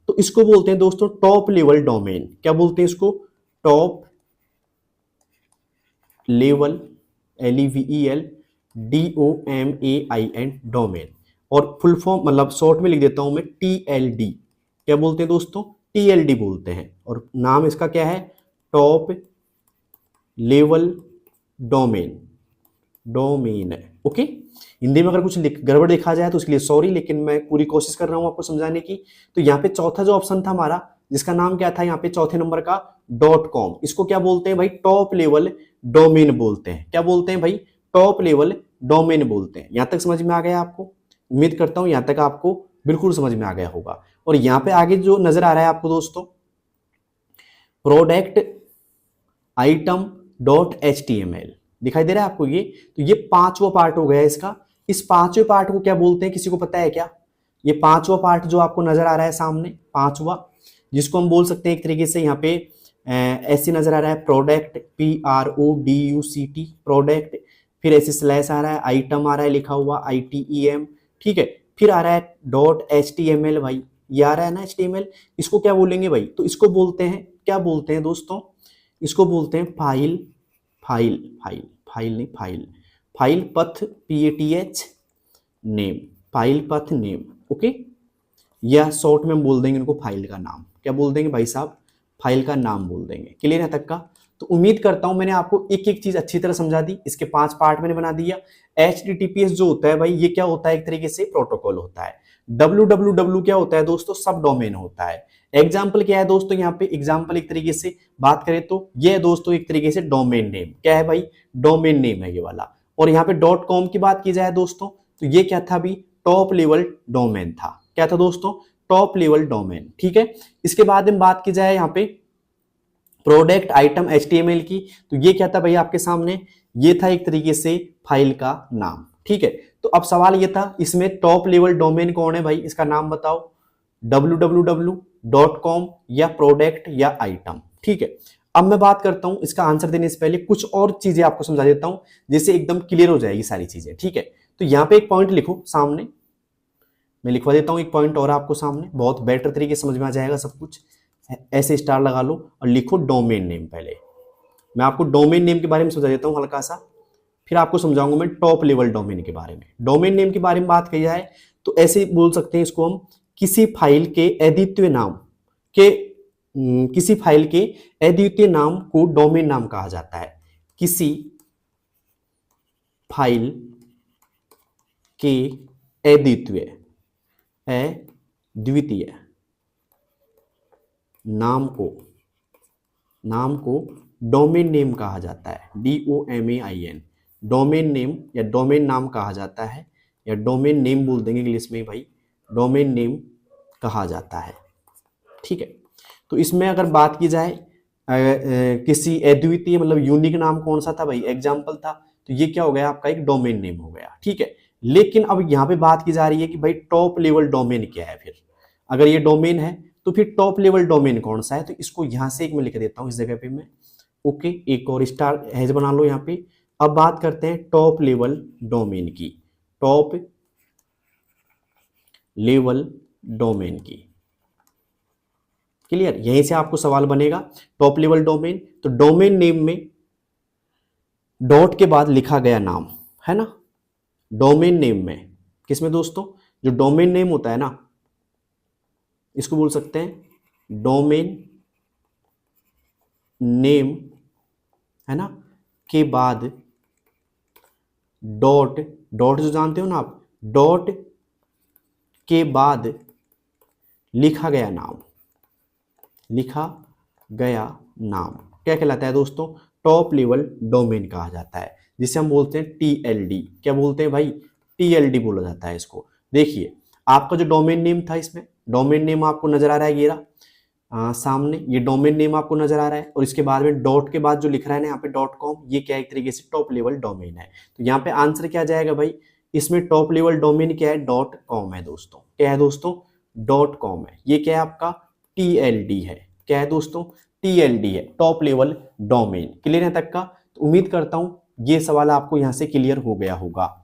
तो इसको बोलते हैं दोस्तों टॉप लेवल डोमेन। क्या बोलते हैं इसको, top level, LEVEL DOMAIN, domain. और फुल फॉर्म मतलब शॉर्ट में लिख देता हूं मैं TLD। क्या बोलते हैं दोस्तों, TLD बोलते हैं। और नाम इसका क्या है, टॉप लेवल डोमेन, डोमेन है, ओके। हिंदी में अगर कुछ गड़बड़ देखा जाए तो इसके लिए सॉरी, लेकिन मैं पूरी कोशिश कर रहा हूं आपको समझाने की। तो यहाँ पे चौथा जो ऑप्शन था हमारा, जिसका नाम क्या था यहाँ पे चौथे नंबर का, .com, इसको क्या बोलते हैं भाई, टॉप लेवल डोमेन बोलते हैं। क्या बोलते हैं भाई, टॉप लेवल डोमेन बोलते हैं। यहां तक समझ में आ गया आपको, उम्मीद करता हूं यहां तक आपको बिल्कुल समझ में आ गया होगा। और यहां पे आगे जो नजर आ रहा है आपको दोस्तों, प्रोडक्ट आइटम .html दिखाई दे रहा है आपको ये। तो ये पांचवा पार्ट हो गया इसका। इस पांचवें पार्ट को क्या बोलते हैं, किसी को पता है क्या, ये पांचवा पार्ट जो आपको नजर आ रहा है सामने, पांचवा, जिसको हम बोल सकते हैं एक तरीके से यहाँ पे ऐसे नजर आ रहा है प्रोडक्ट, PRODUCT प्रोडक्ट, फिर ऐसे स्लैश आ रहा है, आइटम आ रहा है लिखा हुआ ITEM, ठीक है। फिर आ रहा है .html भाई, ये आ रहा है ना HTML, इसको क्या बोलेंगे भाई, तो इसको बोलते हैं, क्या बोलते हैं दोस्तों, इसको बोलते हैं फाइल, फाइल फाइल फाइल नहीं फाइल, फाइल पथ PATH नेम, फाइल पथ नेम, ओके। या शॉर्ट में बोल देंगे इनको फाइल का नाम, क्या बोल देंगे भाई साहब, फाइल का नाम बोल देंगे। क्लियर है तक का? तो उम्मीद करता हूं मैंने आपको एक एक चीज अच्छी तरह समझा दी। इसके 5 पार्ट मैंने बना दिया। HTTPS जो होता है भाई, ये क्या होता है, एक तरीके से प्रोटोकॉल होता है। www क्या होता है दोस्तों, सब डोमेन होता है। एग्जाम्पल क्या है दोस्तों, यहाँ पे एग्जाम्पल एक तरीके से बात करें तो ये है दोस्तों एक तरीके से डोमेन नेम, क्या है भाई, डोमेन नेम है ये वाला। और यहाँ पे .com की बात की जाए दोस्तों, तो ये क्या था अभी, टॉप लेवल डोमेन था। क्या था दोस्तों, टॉप लेवल डोमेन, ठीक है। इसके बाद में बात की जाए यहाँ पे प्रोडक्ट आइटम HTML की, तो ये क्या था भाई आपके सामने, ये था एक तरीके से फाइल का नाम, ठीक है। तो अब सवाल ये था, इसमें टॉप लेवल डोमेन कौन है भाई, इसका नाम बताओ, www.com या प्रोडक्ट या आइटम, ठीक है। अब मैं बात करता हूं इसका आंसर देने से पहले कुछ और चीजें आपको समझा देता हूं, जिससे एकदम क्लियर हो जाएगी सारी चीजें, ठीक है। तो यहां पे एक पॉइंट लिखो सामने, मैं लिखवा देता हूं एक पॉइंट और आपको सामने, बहुत बेटर तरीके से समझ में आ जाएगा सब कुछ। ऐसे स्टार लगा लो और लिखो डोमेन नेम। पहले मैं आपको डोमेन नेम के बारे में समझा देता हूं हल्का सा, फिर आपको समझाऊंगा मैं टॉप लेवल डोमेन के बारे में। डोमेन नेम के बारे में बात की जाए तो ऐसे बोल सकते हैं इसको हम, किसी फाइल के अद्वितीय नाम के, किसी फाइल के अद्वितीय नाम को डोमेन नाम कहा जाता है। किसी फाइल के अद्वितीय नाम को डोमेन नेम कहा जाता है, DOMAIN, डोमेन नेम या डोमेन नाम कहा जाता है, या डोमेन नेम बोल देंगे इंग्लिश में भाई, डोमेन नेम कहा जाता है, ठीक है। तो इसमें अगर बात की जाए किसी अद्वितीय मतलब यूनिक नाम कौन सा था भाई, एग्जाम्पल था, तो ये क्या हो गया आपका, एक डोमेन नेम हो गया, ठीक है। लेकिन अब यहाँ पे बात की जा रही है कि भाई टॉप लेवल डोमेन क्या है, फिर अगर ये डोमेन है तो फिर टॉप लेवल डोमेन कौन सा है, तो इसको यहां से एक मैं लिख देता हूं इस जगह पे मैं, ओके, एक और स्टार हैज बना लो यहाँ पे। अब बात करते हैं टॉप लेवल डोमेन की, टॉप लेवल डोमेन की, क्लियर, यहीं से आपको सवाल बनेगा टॉप लेवल डोमेन। तो डोमेन नेम में डॉट के बाद लिखा गया नाम है ना, डोमेन नेम में, किसमें दोस्तों, जो डोमेन नेम होता है ना, इसको बोल सकते हैं डोमेन नेम, है ना, के बाद डॉट, डॉट जो जानते हो ना आप, डॉट के बाद लिखा गया नाम, लिखा गया नाम क्या कहलाता है दोस्तों, टॉप लेवल डोमेन कहा जाता है, जिसे हम बोलते हैं TLD। क्या बोलते हैं भाई, TLD बोला जाता है इसको। देखिए आपका जो डोमेन नेम था, इसमें डोमेन नेम आपको नजर आ रहा है, ये रहा सामने, ये डोमेन नेम आपको नजर आ रहा है, और इसके बाद में डॉट के बाद जो लिख रहा है ना यहाँ पे .com, ये क्या एक तरीके से टॉप लेवल डोमेन है। तो यहाँ पे आंसर क्या जाएगा भाई, इसमें टॉप लेवल डोमेन क्या है, .com है दोस्तों। क्या है दोस्तों, .com है। ये क्या है आपका, TLD है। क्या है दोस्तों, TLD है, टॉप लेवल डोमेन। क्लियर है तक का? तो उम्मीद करता हूं ये सवाल आपको यहाँ से क्लियर हो गया होगा।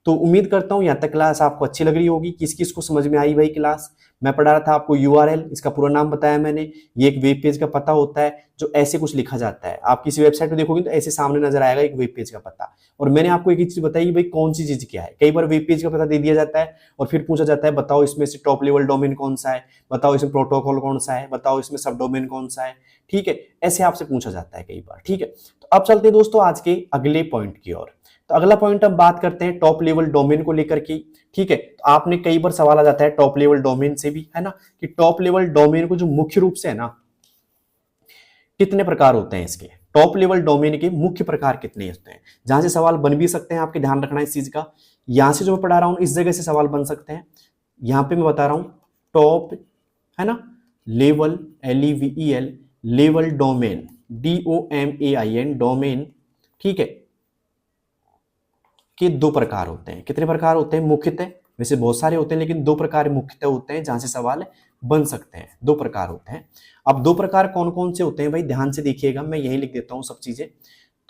तो उम्मीद करता हूं यहाँ तक क्लास आपको अच्छी लग रही होगी। किस किस को समझ में आई भाई क्लास? मैं पढ़ा रहा था आपको URL, इसका पूरा नाम बताया मैंने, ये एक वेब पेज का पता होता है जो ऐसे कुछ लिखा जाता है। आप किसी वेबसाइट पे देखोगे तो ऐसे सामने नजर आएगा एक वेब पेज का पता। और मैंने आपको एक चीज बताई भाई कौन सी चीज क्या है। कई बार वेब पेज का पता दे दिया जाता है और फिर पूछा जाता है बताओ इसमें से टॉप लेवल डोमेन कौन सा है, बताओ इसमें प्रोटोकॉल कौन सा है, बताओ इसमें सब डोमेन कौन सा है, ठीक है, ऐसे आपसे पूछा जाता है कई बार, ठीक है। तो अब चलते हैं दोस्तों आज के अगले पॉइंट की ओर। तो अगला पॉइंट हम बात करते हैं टॉप लेवल डोमेन को लेकर के, ठीक है। तो आपने कई बार सवाल आ जाता है टॉप लेवल डोमेन से भी, है ना, कि टॉप लेवल डोमेन को जो मुख्य रूप से है ना, कितने प्रकार होते हैं इसके, टॉप लेवल डोमेन के मुख्य प्रकार कितने होते हैं, जहां से सवाल बन भी सकते हैं। आपके ध्यान रखना इस चीज का, यहां से जो मैं पढ़ा रहा हूं इस जगह से सवाल बन सकते हैं। यहां पे मैं बता रहा हूं टॉप, है ना, level, LEVEL, level domain, DOMAIN, domain, ठीक है, के 2 प्रकार होते हैं। कितने प्रकार होते हैं? मुख्यतः वैसे बहुत सारे होते हैं लेकिन दो प्रकार मुख्यतः होते हैं जहां से सवाल बन सकते हैं, दो प्रकार होते हैं। अब दो प्रकार कौन कौन से होते हैं भाई, ध्यान से देखिएगा, मैं यही लिख देता हूं सब चीजें।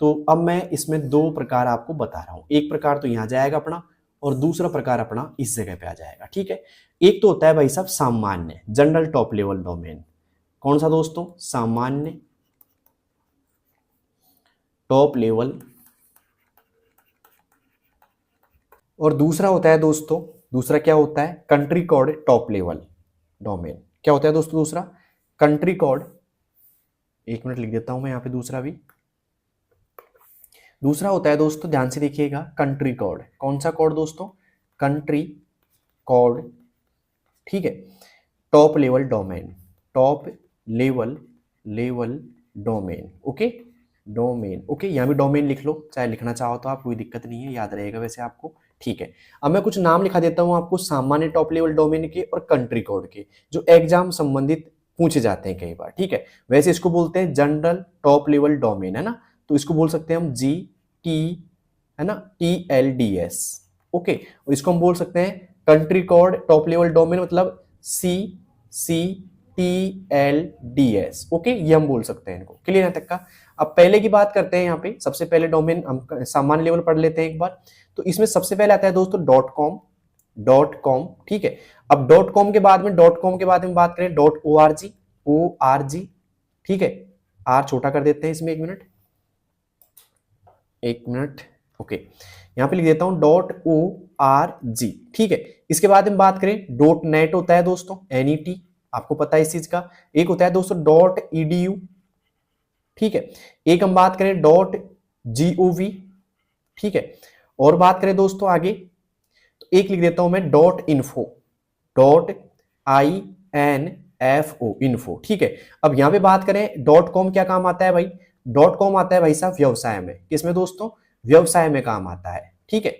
तो अब मैं इसमें दो प्रकार आपको बता रहा हूं, एक प्रकार तो यहां जाएगा अपना और दूसरा प्रकार अपना इस जगह पे आ जाएगा, ठीक है। एक तो होता है भाई साहब सामान्य, जनरल टॉप लेवल डोमेन। कौन सा दोस्तों, सामान्य टॉप लेवल। और दूसरा होता है दोस्तों, दूसरा क्या होता है, country code top level domain. क्या होता है दोस्तों दूसरा, कंट्री कोड, एक मिनट लिख देता हूं मैं यहां पे दूसरा भी। दूसरा होता है दोस्तों, ध्यान से देखिएगा, कंट्री कोड। कौन सा कोड दोस्तों, कंट्री कोड, ठीक है। Top level domain, top level domain, okay, domain, okay. यहां भी डोमेन लिख लो, चाहे लिखना चाहो तो आप, कोई दिक्कत नहीं है, याद रहेगा वैसे आपको, ठीक है। अब मैं कुछ नाम लिखा देता हूं आपको सामान्य टॉप लेवल डोमेन के और कंट्री कोड के, जो एग्जाम संबंधित पूछे जाते हैं कई बार, ठीक है। वैसे इसको बोलते हैं जनरल टॉप लेवल डोमेन, है ना, तो इसको बोल सकते हैं हम GT, है ना, TLDS, ओके। और इसको हम बोल सकते हैं country code top level domain, मतलब CCTLDS, ओके, ये हम बोल सकते हैं इनको, क्लियर है तक का। अब पहले की बात करते हैं, यहाँ पे सबसे पहले डोमेन हम सामान्य लेवल पढ़ लेते हैं एक बार। तो इसमें सबसे पहले आता है दोस्तों .com, ठीक है। अब .com के बाद में बात करें .org, ठीक है, आर छोटा कर देते हैं इसमें, एक मिनट, ओके, यहां पे लिख देता हूं .org, ठीक है। इसके बाद हम बात करें .net होता है दोस्तों, NET, आपको पता है इस चीज का। एक होता है दोस्तों .edu, ठीक है। एक हम बात करें .gov, ठीक है। और बात करें दोस्तों आगे, तो एक लिख देता हूं मैं .info, .info, इन्फो, ठीक है। अब यहां पे बात करें .com क्या काम आता है भाई, .com आता है भाई साहब व्यवसाय में, किसमें दोस्तों, व्यवसाय में काम आता है, ठीक है।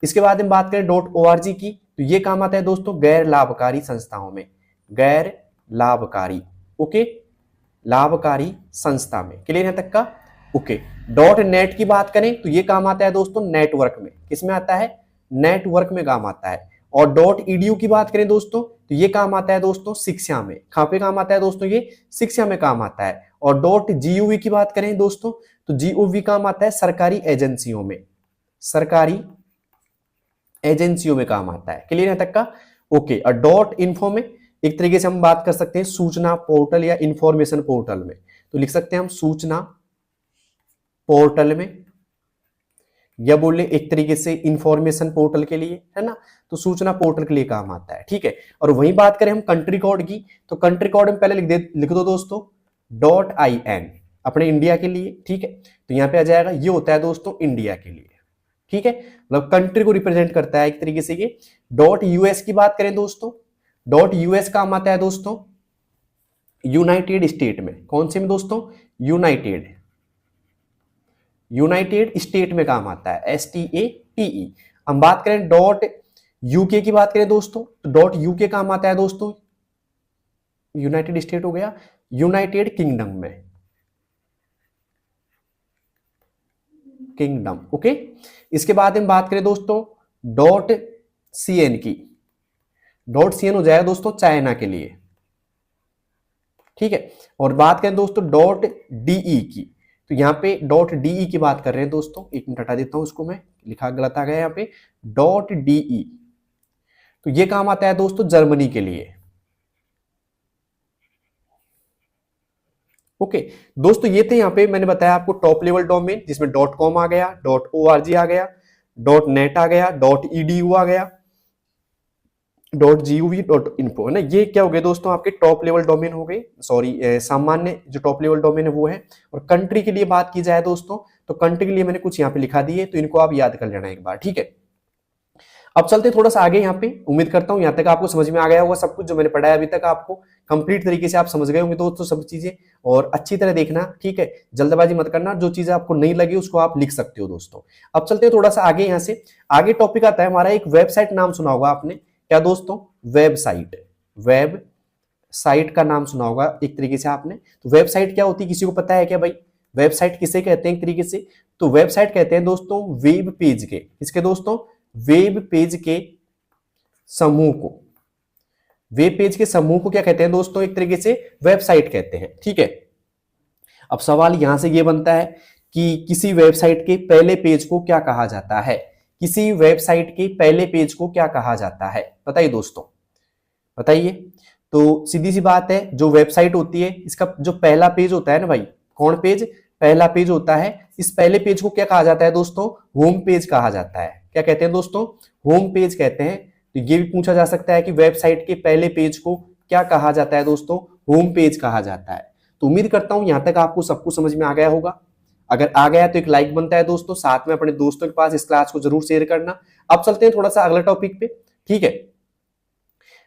इसके बाद हम बात करें .org की, तो ये काम आता है दोस्तों गैर लाभकारी संस्थाओं में, गैर लाभकारी, ओके, लाभकारी संस्था में, क्लियर है तक का, ओके। .net की बात करें तो ये काम आता है दोस्तों नेटवर्क में, किसमें आता है, नेटवर्क में काम आता है। और .edu की बात करें दोस्तों तो ये काम आता है दोस्तों शिक्षा में, कहां पे काम आता है दोस्तों, ये शिक्षा में काम आता है। और .gov की बात करें दोस्तों तो gov काम आता है सरकारी एजेंसियों में, सरकारी एजेंसियों में काम आता है, क्लियर है तक का, ओके। और .info में एक तरीके से हम बात कर सकते हैं सूचना पोर्टल या इंफॉर्मेशन पोर्टल में, तो लिख सकते हैं हम सूचना पोर्टल में, या बोले एक तरीके से इंफॉर्मेशन पोर्टल के लिए, है ना, तो सूचना पोर्टल के लिए काम आता है, ठीक है। और वहीं बात करें हम कंट्री कोड की, तो कंट्री कोड में पहले लिख दो दोस्तों .in, अपने इंडिया के लिए, ठीक है। तो यहां पे आ जाएगा, ये होता है दोस्तों इंडिया के लिए, ठीक है, मतलब कंट्री को रिप्रेजेंट करता है एक तरीके से ये। .us की बात करें दोस्तों, .us काम आता है दोस्तों यूनाइटेड स्टेट में, कौन से में दोस्तों, यूनाइटेड स्टेट में काम आता है, STATE। हम बात करें .UK की बात करें दोस्तों, तो .UK काम आता है दोस्तों, यूनाइटेड स्टेट हो गया, यूनाइटेड किंगडम में, किंगडम, ओके। इसके बाद हम बात करें दोस्तों .CN की, .CN हो जाएगा दोस्तों चाइना के लिए, ठीक है। और बात करें दोस्तों .DE की, तो यहां पे .DE की बात कर रहे हैं दोस्तों, एक मिनट हटा देता हूं उसको, मैं लिखा गलत आ गया यहाँ पे, .DE, तो ये काम आता है दोस्तों जर्मनी के लिए, ओके। दोस्तों ये थे यहाँ पे मैंने बताया आपको टॉप लेवल डोमेन, जिसमें .com आ गया, .org आ गया, .net आ गया, .edu आ गया, .gov, .info, है ना। ये क्या हो गए दोस्तों आपके टॉप लेवल डोमेन हो गए, सॉरी सामान्य जो टॉप लेवल डोमेन है वो है। और कंट्री के लिए बात की जाए दोस्तों, तो कंट्री के लिए मैंने कुछ यहाँ पे लिखा दिए, तो इनको आप याद कर लेना एक बार, ठीक है। अब चलते थोड़ा सा आगे, यहाँ पे उम्मीद करता हूँ यहाँ तक आपको समझ में आ गया होगा सब कुछ जो मैंने पढ़ाया अभी तक, आपको कंप्लीट तरीके से आप समझ गए होंगे दोस्तों सब चीजें। और अच्छी तरह देखना, ठीक है, जल्दबाजी मत करना, जो चीजें आपको नहीं लगी उसको आप लिख सकते हो दोस्तों। अब चलते हैं थोड़ा सा आगे, यहाँ से आगे टॉपिक आता है हमारा, एक वेबसाइट नाम सुना होगा आपने, क्या दोस्तों, वेबसाइट का नाम सुना होगा एक तरीके से आपने। तो वेबसाइट क्या होती है, किसी को पता है क्या भाई, वेबसाइट किसे कहते हैं एक तरीके से, तो वेबसाइट कहते हैं दोस्तों वेब पेज के, इसके दोस्तों वेब पेज के समूह को, वेब पेज के समूह को क्या कहते हैं दोस्तों? एक तरीके से वेबसाइट कहते हैं। ठीक है, अब सवाल यहां से ये बनता है कि किसी वेबसाइट के पहले पेज को क्या कहा जाता है? किसी वेबसाइट के पहले पेज को क्या कहा जाता है? बताइए दोस्तों, बताइए। तो सीधी सी बात है, जो वेबसाइट होती है इसका जो पहला पेज होता है ना भाई, कौन पेज? पहला पेज होता है। इस पहले पेज को क्या कहा जाता है दोस्तों? होम पेज कहा जाता है। क्या कहते हैं दोस्तों? होम पेज कहते हैं। तो ये भी पूछा जा सकता है कि वेबसाइट के पहले पेज को क्या कहा जाता है दोस्तों? होम पेज कहा जाता है। तो उम्मीद करता हूं यहां तक आपको सब कुछ समझ में आ गया होगा। अगर आ गया तो एक लाइक बनता है दोस्तों, साथ में अपने दोस्तों के पास इस क्लास को जरूर शेयर करना। अब चलते हैं थोड़ा सा अगला टॉपिक पे। ठीक है,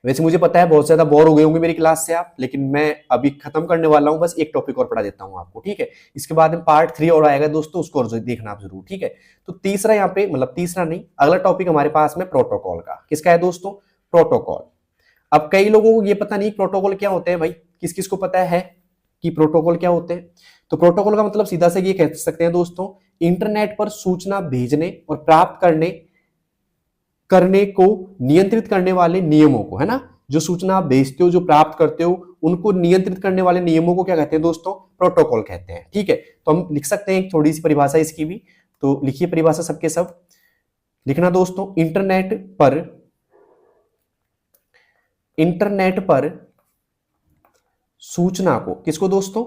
वैसे मुझे पता है बहुत ज्यादा बोर हो गए होंगे मेरी क्लास से आप, लेकिन मैं अभी खत्म करने वाला हूं, बस एक टॉपिक और पढ़ा देता हूं आपको। ठीक है, इसके बाद में पार्ट 3 और आएगा दोस्तों, उसको और देखना आप जरूर। ठीक है, तो तीसरा यहाँ पे, मतलब तीसरा नहीं, अगला टॉपिक हमारे पास में प्रोटोकॉल का। किसका है दोस्तों? प्रोटोकॉल। अब कई लोगों को ये पता नहीं प्रोटोकॉल क्या होते हैं भाई, किस किस को पता है कि प्रोटोकॉल क्या होते हैं? तो प्रोटोकॉल का मतलब सीधा से ये कह सकते हैं दोस्तों, इंटरनेट पर सूचना भेजने और प्राप्त करने को नियंत्रित करने वाले नियमों को, है ना? जो सूचना आप भेजते हो, जो प्राप्त करते हो, उनको नियंत्रित करने वाले नियमों को क्या कहते हैं दोस्तों? प्रोटोकॉल कहते हैं। ठीक है, तो हम लिख सकते हैं थोड़ी सी परिभाषा इसकी भी। तो लिखिए परिभाषा सबके सब लिखना दोस्तों। इंटरनेट पर सूचना को, किसको दोस्तों?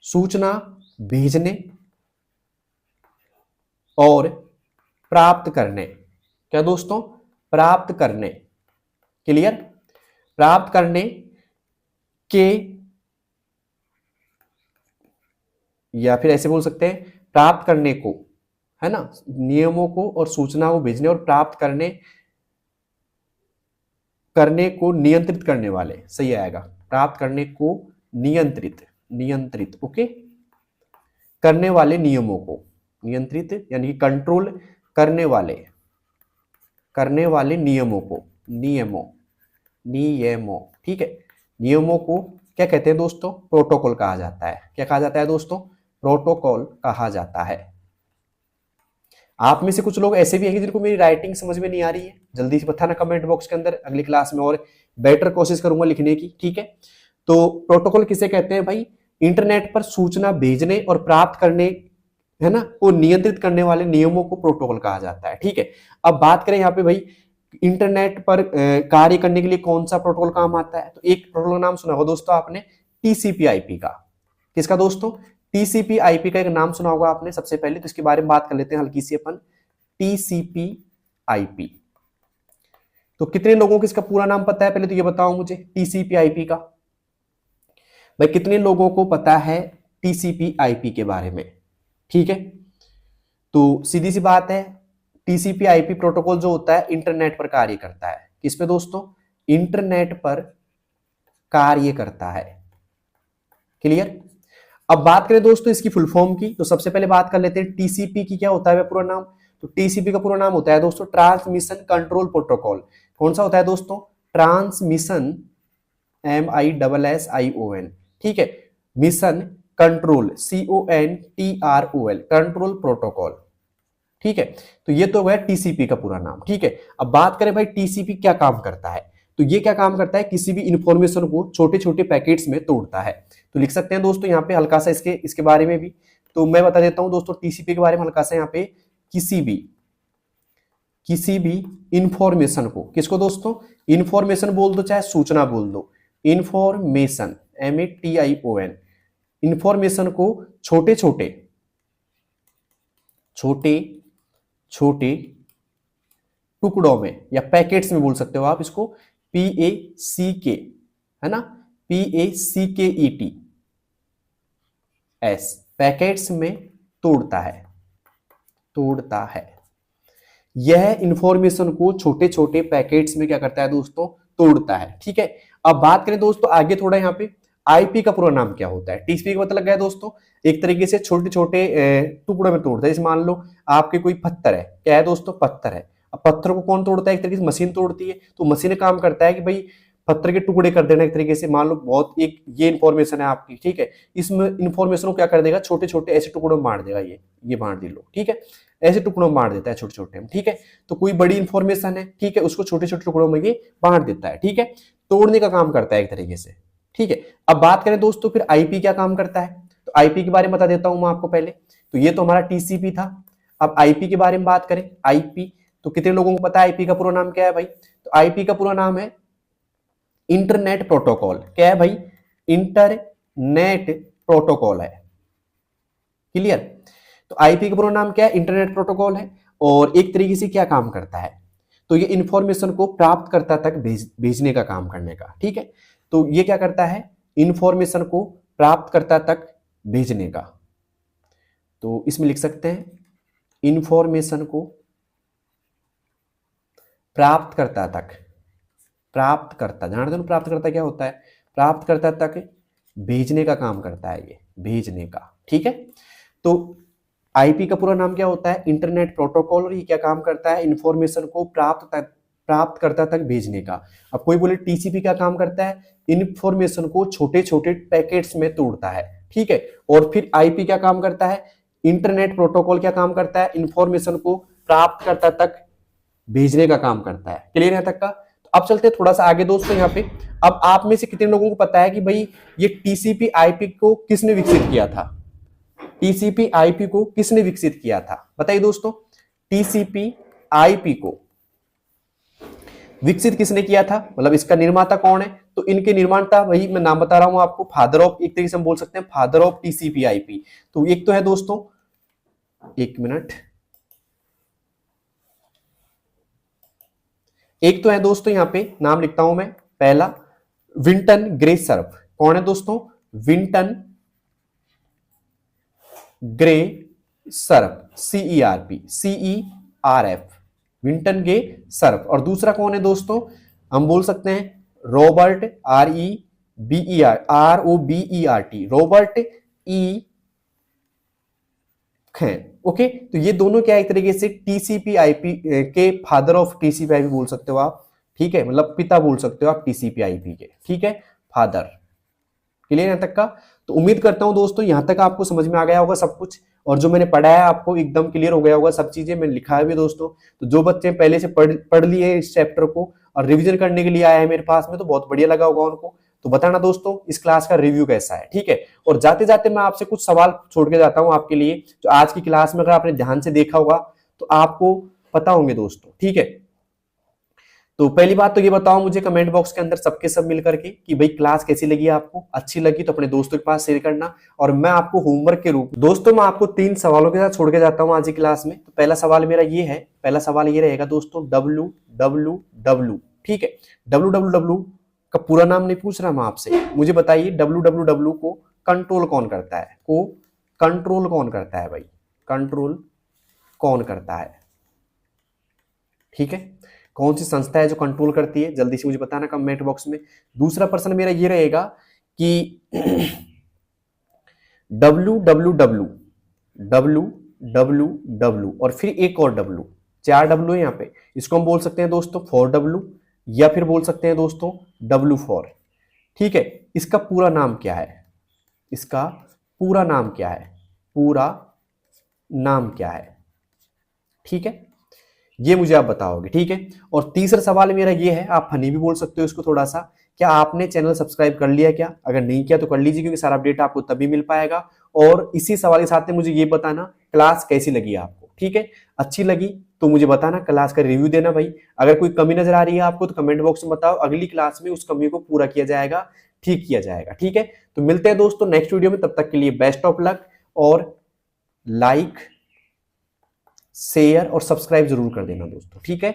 सूचना भेजने और प्राप्त करने, क्या दोस्तों? प्राप्त करने, क्लियर? प्राप्त करने के, या फिर ऐसे बोल सकते हैं प्राप्त करने को, है ना, नियमों को और सूचना को भेजने और प्राप्त करने को नियंत्रित करने वाले, सही आएगा। प्राप्त करने को नियंत्रित ओके, करने वाले नियमों को, नियंत्रित यानी कि कंट्रोल करने वाले नियमों को, नियमों। ठीक है, नियमों को क्या कहते हैं दोस्तों? प्रोटोकॉल कहा जाता है। क्या कहा जाता है दोस्तों? प्रोटोकॉल कहा जाता है। आप में से कुछ लोग ऐसे भी हैं जिनको मेरी राइटिंग समझ में नहीं आ रही है, जल्दी से बताना कमेंट बॉक्स के अंदर, अगली क्लास में और बेटर कोशिश करूंगा लिखने की। ठीक है, तो प्रोटोकॉल किसे कहते हैं भाई? इंटरनेट पर सूचना भेजने और प्राप्त करने, है ना, को नियंत्रित करने वाले नियमों को प्रोटोकॉल कहा जाता है। ठीक है, अब बात करें यहाँ पे भाई इंटरनेट पर कार्य करने के लिए कौन सा प्रोटोकॉल काम आता है? तो एक प्रोटोकॉल नाम सुना होगा दोस्तों आपने, टीसीपी/आईपी का। किसका दोस्तों? टीसीपी/आईपी का एक नाम सुना होगा आपने सबसे पहले, तो इसके बारे में बात कर लेते हैं हल्की सी अपन। टीसीपी/आईपी, तो कितने लोगों को इसका पूरा नाम पता है? पहले तो ये बताओ मुझे, टीसीपी/आईपी का भाई कितने लोगों को पता है टीसीपी/आईपी के बारे में? ठीक है, तो सीधी सी बात है, टीसीपी/आईपी प्रोटोकॉल जो होता है इंटरनेट पर कार्य करता है। किस पे दोस्तों? इंटरनेट पर कार्य करता है। क्लियर? अब बात करें दोस्तों इसकी फुल फॉर्म की, तो सबसे पहले बात कर लेते हैं टीसीपी की क्या होता है पूरा नाम। तो टीसीपी का पूरा नाम होता है दोस्तों ट्रांसमिशन कंट्रोल प्रोटोकॉल। कौन सा होता है दोस्तों? Transmission, MISSION। ठीक है, mission control, CONTROL, control protocol. ठीक है, तो ये तो है टीसीपी का पूरा नाम। ठीक है, अब बात करें भाई टीसीपी क्या काम करता है, तो ये क्या काम करता है? किसी भी इंफॉर्मेशन को छोटे छोटे पैकेट्स में तोड़ता है। तो लिख सकते हैं दोस्तों यहाँ पे हल्का सा इसके बारे में भी, तो मैं बता देता हूं दोस्तों टीसीपी के बारे में हल्का सा यहाँ पे। किसी भी इंफॉर्मेशन को, किसको दोस्तों? इंफॉर्मेशन बोल दो चाहे सूचना बोल दो, इंफॉर्मेशन, MATION, इंफॉर्मेशन को छोटे छोटे टुकड़ों में या पैकेट्स में बोल सकते हो आप इसको, PACK, है ना, PACKETS, पैकेट्स में तोड़ता है। यह इंफॉर्मेशन को छोटे छोटे पैकेट्स में क्या करता है दोस्तों? तोड़ता है। ठीक है, अब बात करें दोस्तों आगे थोड़ा यहाँ पे, आईपी का पूरा नाम क्या होता है? टीसीपी का पता लग गया दोस्तों, एक तरीके से छोटे छोटे टुकड़ों में तोड़ता है। जैसे मान लो आपके कोई पत्थर है, क्या है दोस्तों? पत्थर है। अब पत्थर को कौन तोड़ता है? एक तरीके से मशीन तोड़ती है। तो मशीन काम करता है कि भाई पत्थर के टुकड़े कर देना, एक तरीके से मान लो बहुत एक ये इंफॉर्मेशन है आपकी। ठीक है, इसमें इंफॉर्मेशन को क्या कर देगा? छोटे छोटे ऐसे टुकड़ों में बांट देगा, ये बांट दी लो। ठीक है, ऐसे टुकड़ों में बांट देता है छोटे छोटे, ठीक है। तो कोई बड़ी इंफॉर्मेशन है, ठीक है, उसको छोटे छोटे टुकड़ों में ये बांट देता है, ठीक है, तोड़ने का काम करता है एक तरीके से, ठीक है। अब बात करें दोस्तों फिर आईपी क्या काम करता है, तो आईपी के बारे में बता देता हूं मैं आपको पहले। तो ये तो हमारा टीसीपी था। अब आईपी के बारे में बात करें, आईपी तो कितने लोगों को पता है आईपी का पूरा नाम क्या है भाई? तो आईपी का पूरा नाम है इंटरनेट प्रोटोकॉल। क्या है भाई? इंटरनेट प्रोटोकॉल है, क्लियर। तो आईपी का पूरा नाम क्या है? इंटरनेट प्रोटोकॉल है। और एक तरीके से क्या काम करता है, तो ये इंफॉर्मेशन को प्राप्तकर्ता तक भेजने का काम करने का, ठीक है। तो ये क्या करता है? इंफॉर्मेशन को प्राप्तकर्ता तक भेजने का। तो इसमें लिख सकते हैं इंफॉर्मेशन को प्राप्तकर्ता तक, प्राप्तकर्ता, जानते हो प्राप्तकर्ता क्या होता है? प्राप्तकर्ता तक भेजने का काम करता है ये, भेजने का, ठीक है। तो आईपी का पूरा नाम क्या होता है? Internet protocol. और ये क्या काम करता है? इंफॉर्मेशन को प्राप्तकर्ता तक भेजने का। अब कोई बोले टीसीपी क्या काम करता है? इंफॉर्मेशन को छोटे छोटे पैकेट्स में तोड़ता है, ठीक है। और फिर आईपी क्या काम करता है? इंटरनेट प्रोटोकॉल क्या काम करता है? इंफॉर्मेशन को प्राप्तकर्ता तक भेजने का काम करता है। क्लियर है तक का? तो अब चलते हैं थोड़ा सा आगे दोस्तों यहाँ पे। अब आप में से कितने लोगों को पता है कि भाई ये टीसीपी आईपी को किसने विकसित किया था? टीसीपी आईपी को किसने विकसित किया था? बताइए दोस्तों, टीसीपी आईपी को विकसित किसने किया था, मतलब इसका निर्माता कौन है? तो इनके निर्माता वही मैं नाम बता रहा हूं आपको, फादर ऑफ, एक तरीके से हम बोल सकते हैं फादर ऑफ टीसीपी आईपी। तो एक तो है दोस्तों, एक मिनट, एक तो है दोस्तों यहां पे नाम लिखता हूं मैं, पहला विंटन ग्रे सर्फ। कौन है दोस्तों? Vinton Gray Cerf, CERP, CERF, Vinton Gray Cerf. और दूसरा कौन है दोस्तों? हम बोल सकते हैं Robert, ROBERT, Robert E Kahn. Okay, तो ये दोनों क्या एक तरीके से टीसीपी आईपी के फादर ऑफ टीसीपी आईपी बोल सकते हो आप, ठीक है, मतलब पिता बोल सकते हो आप टीसीपी आईपी के, ठीक है, फादर। क्लियर यहां तक का? तो उम्मीद करता हूं दोस्तों यहां तक आपको समझ में आ गया होगा सब कुछ, और जो मैंने पढ़ाया आपको एकदम क्लियर हो गया होगा, सब चीजें मैंने लिखा है भी दोस्तों। तो जो बच्चे पहले से पढ़ लिए इस चैप्टर को और रिवीजन करने के लिए आए हैं मेरे पास में, तो बहुत बढ़िया लगा होगा उनको। तो बताना दोस्तों इस क्लास का रिव्यू कैसा है, ठीक है। और जाते जाते मैं आपसे कुछ सवाल छोड़ के जाता हूं आपके लिए, जो आज की क्लास में अगर आपने ध्यान से देखा होगा तो आपको पता होंगे दोस्तों, ठीक है। तो पहली बात तो ये बताओ मुझे कमेंट बॉक्स के अंदर सबके सब मिल करके कि भाई क्लास कैसी लगी आपको, अच्छी लगी तो अपने दोस्तों के पास शेयर करना। और मैं आपको होमवर्क के रूप दोस्तों मैं आपको 3 सवालों के साथ छोड़ के जाता हूं आज की क्लास में। तो पहला सवाल मेरा ये है, पहला सवाल ये रहेगा दोस्तों www, ठीक है। www का पूरा नाम नहीं पूछ रहा मैं आपसे, मुझे बताइए www को कंट्रोल कौन करता है? को कंट्रोल कौन करता है भाई? कंट्रोल कौन करता है, ठीक है। कौन सी संस्था है जो कंट्रोल करती है? जल्दी से मुझे बताना कमेंट बॉक्स में। दूसरा प्रश्न मेरा ये रहेगा कि www और फिर एक और W, 4 W है यहाँ पे, इसको हम बोल सकते हैं दोस्तों 4W, या फिर बोल सकते हैं दोस्तों W4, ठीक है। इसका पूरा नाम क्या है? इसका पूरा नाम क्या है? पूरा नाम क्या है, ठीक है, ये मुझे आप बताओगे, ठीक है। और तीसरा सवाल मेरा ये है, आप फनी भी बोल सकते हो इसको थोड़ा सा, क्या आपने चैनल सब्सक्राइब कर लिया क्या? अगर नहीं किया तो कर लीजिए, क्योंकि सारा अपडेट आपको तभी मिल पाएगा। और इसी सवाल के साथ में मुझे ये बताना क्लास कैसी लगी आपको, ठीक है। अच्छी लगी तो मुझे बताना, क्लास का रिव्यू देना भाई। अगर कोई कमी नजर आ रही है आपको तो कमेंट बॉक्स में बताओ, अगली क्लास में उस कमी को पूरा किया जाएगा, ठीक किया जाएगा, ठीक है। तो मिलते हैं दोस्तों नेक्स्ट वीडियो में, तब तक के लिए बेस्ट ऑफ लक। और लाइक, शेयर और सब्सक्राइब जरूर कर देना दोस्तों, ठीक है।